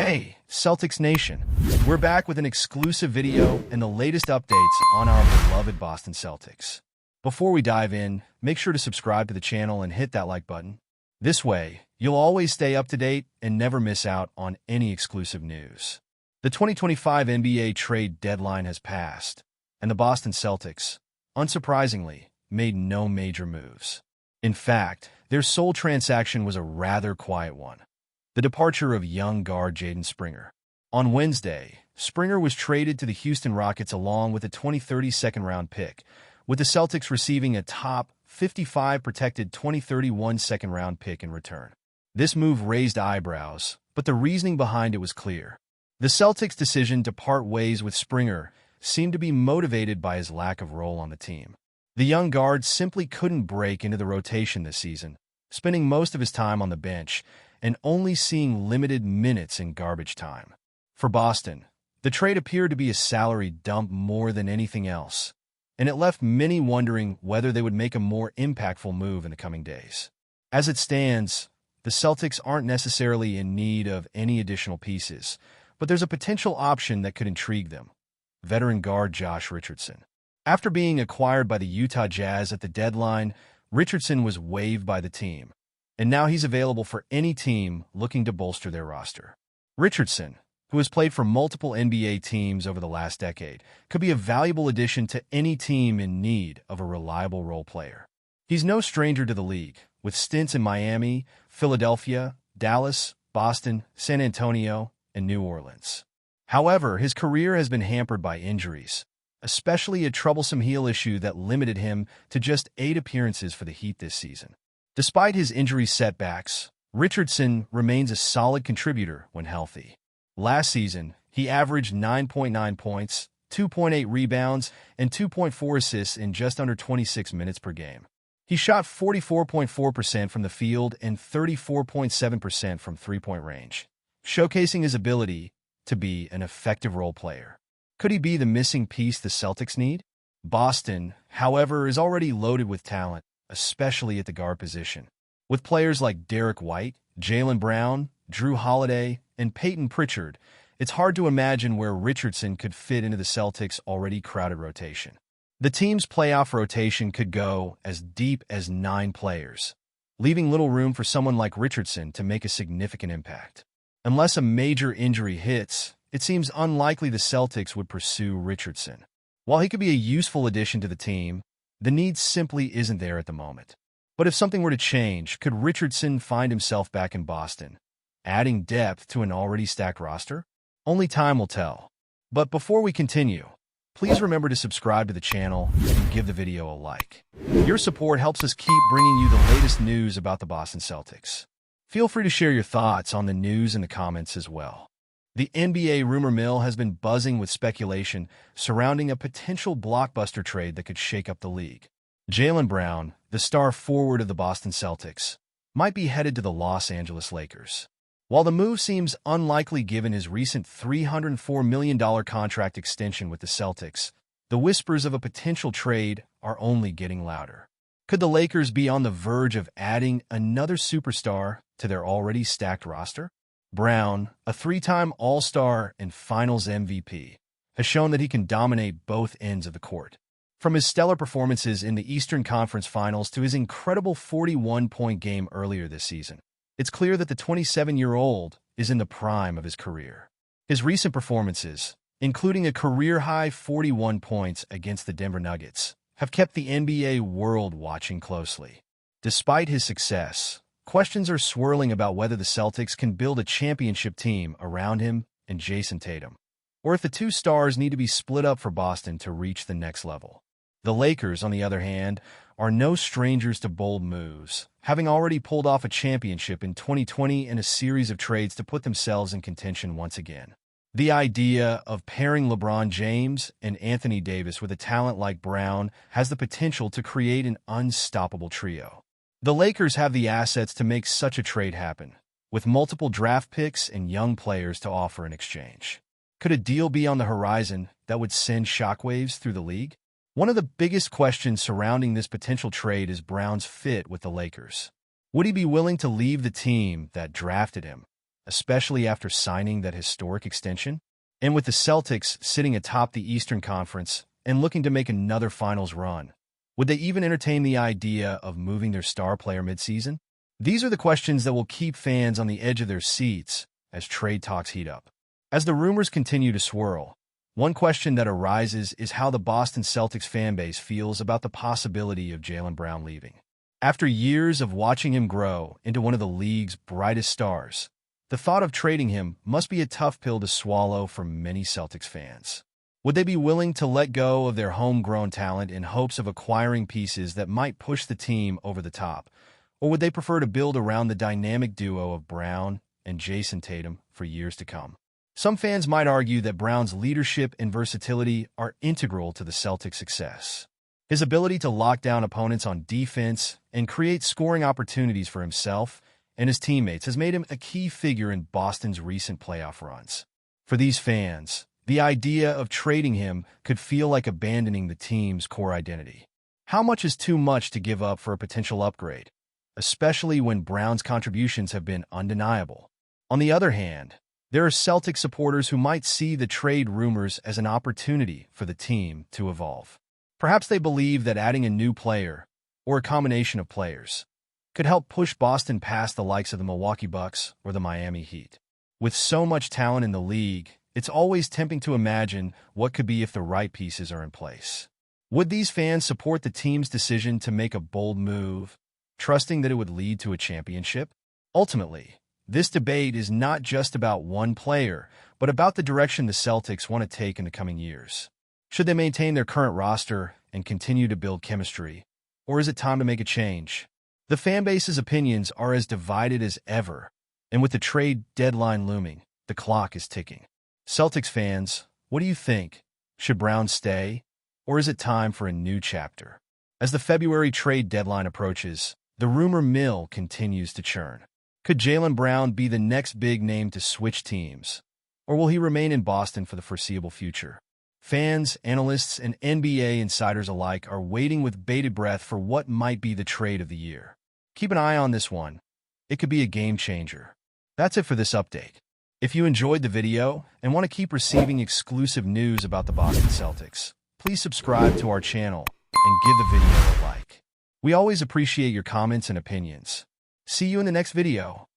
Hey, Celtics Nation! We're back with an exclusive video and the latest updates on our beloved Boston Celtics. Before we dive in, make sure to subscribe to the channel and hit that like button. This way, you'll always stay up to date and never miss out on any exclusive news. The 2025 NBA trade deadline has passed, and the Boston Celtics, unsurprisingly, made no major moves. In fact, their sole transaction was a rather quiet one: the departure of young guard Jaden Springer. On Wednesday, Springer was traded to the Houston Rockets along with a 2030 second-round pick, with the Celtics receiving a top 55 protected 2031 second-round pick in return. This move raised eyebrows, but the reasoning behind it was clear. The Celtics' decision to part ways with Springer seemed to be motivated by his lack of role on the team. The young guard simply couldn't break into the rotation this season, spending most of his time on the bench and only seeing limited minutes in garbage time. For Boston, the trade appeared to be a salary dump more than anything else, and it left many wondering whether they would make a more impactful move in the coming days. As it stands, the Celtics aren't necessarily in need of any additional pieces, but there's a potential option that could intrigue them: veteran guard Josh Richardson. After being acquired by the Utah Jazz at the deadline, Richardson was waived by the team, and now he's available for any team looking to bolster their roster. Richardson, who has played for multiple NBA teams over the last decade, could be a valuable addition to any team in need of a reliable role player. He's no stranger to the league, with stints in Miami, Philadelphia, Dallas, Boston, San Antonio, and New Orleans. However, his career has been hampered by injuries, especially a troublesome heel issue that limited him to just 8 appearances for the Heat this season. Despite his injury setbacks, Richardson remains a solid contributor when healthy. Last season, he averaged 9.9 points, 2.8 rebounds, and 2.4 assists in just under 26 minutes per game. He shot 44.4% from the field and 34.7% from three-point range, showcasing his ability to be an effective role player. Could he be the missing piece the Celtics need? Boston, however, is already loaded with talent, especially at the guard position. With players like Derek White, Jaylen Brown, Drew Holiday, and Peyton Pritchard, it's hard to imagine where Richardson could fit into the Celtics' already crowded rotation. The team's playoff rotation could go as deep as 9 players, leaving little room for someone like Richardson to make a significant impact. Unless a major injury hits, it seems unlikely the Celtics would pursue Richardson. While he could be a useful addition to the team, the need simply isn't there at the moment. But if something were to change, could Richardson find himself back in Boston, adding depth to an already stacked roster? Only time will tell. But before we continue, please remember to subscribe to the channel and give the video a like. Your support helps us keep bringing you the latest news about the Boston Celtics. Feel free to share your thoughts on the news in the comments as well. The NBA rumor mill has been buzzing with speculation surrounding a potential blockbuster trade that could shake up the league. Jaylen Brown, the star forward of the Boston Celtics, might be headed to the Los Angeles Lakers. While the move seems unlikely given his recent $304 million contract extension with the Celtics, the whispers of a potential trade are only getting louder. Could the Lakers be on the verge of adding another superstar to their already stacked roster? Brown, a 3-time All-Star and Finals MVP, has shown that he can dominate both ends of the court. From his stellar performances in the Eastern Conference Finals to his incredible 41-point game earlier this season, it's clear that the 27-year-old is in the prime of his career. His recent performances, including a career-high 41 points against the Denver Nuggets, have kept the NBA world watching closely. Despite his success, questions are swirling about whether the Celtics can build a championship team around him and Jason Tatum, or if the two stars need to be split up for Boston to reach the next level. The Lakers, on the other hand, are no strangers to bold moves, having already pulled off a championship in 2020 and a series of trades to put themselves in contention once again. The idea of pairing LeBron James and Anthony Davis with a talent like Brown has the potential to create an unstoppable trio. The Lakers have the assets to make such a trade happen, with multiple draft picks and young players to offer in exchange. Could a deal be on the horizon that would send shockwaves through the league? One of the biggest questions surrounding this potential trade is Brown's fit with the Lakers. Would he be willing to leave the team that drafted him, especially after signing that historic extension? And with the Celtics sitting atop the Eastern Conference and looking to make another finals run, would they even entertain the idea of moving their star player midseason? These are the questions that will keep fans on the edge of their seats as trade talks heat up. As the rumors continue to swirl, one question that arises is how the Boston Celtics fanbase feels about the possibility of Jaylen Brown leaving. After years of watching him grow into one of the league's brightest stars, the thought of trading him must be a tough pill to swallow for many Celtics fans. Would they be willing to let go of their homegrown talent in hopes of acquiring pieces that might push the team over the top? Or would they prefer to build around the dynamic duo of Brown and Jason Tatum for years to come? Some fans might argue that Brown's leadership and versatility are integral to the Celtics' success. His ability to lock down opponents on defense and create scoring opportunities for himself and his teammates has made him a key figure in Boston's recent playoff runs. For these fans, the idea of trading him could feel like abandoning the team's core identity. How much is too much to give up for a potential upgrade, especially when Brown's contributions have been undeniable? On the other hand, there are Celtics supporters who might see the trade rumors as an opportunity for the team to evolve. Perhaps they believe that adding a new player, or a combination of players, could help push Boston past the likes of the Milwaukee Bucks or the Miami Heat. With so much talent in the league, it's always tempting to imagine what could be if the right pieces are in place. Would these fans support the team's decision to make a bold move, trusting that it would lead to a championship? Ultimately, this debate is not just about one player, but about the direction the Celtics want to take in the coming years. Should they maintain their current roster and continue to build chemistry, or is it time to make a change? The fanbase's opinions are as divided as ever, and with the trade deadline looming, the clock is ticking. Celtics fans, what do you think? Should Brown stay, or is it time for a new chapter? As the February trade deadline approaches, the rumor mill continues to churn. Could Jaylen Brown be the next big name to switch teams, or will he remain in Boston for the foreseeable future? Fans, analysts, and NBA insiders alike are waiting with bated breath for what might be the trade of the year. Keep an eye on this one. It could be a game changer. That's it for this update. If you enjoyed the video and want to keep receiving exclusive news about the Boston Celtics, please subscribe to our channel and give the video a like. We always appreciate your comments and opinions. See you in the next video.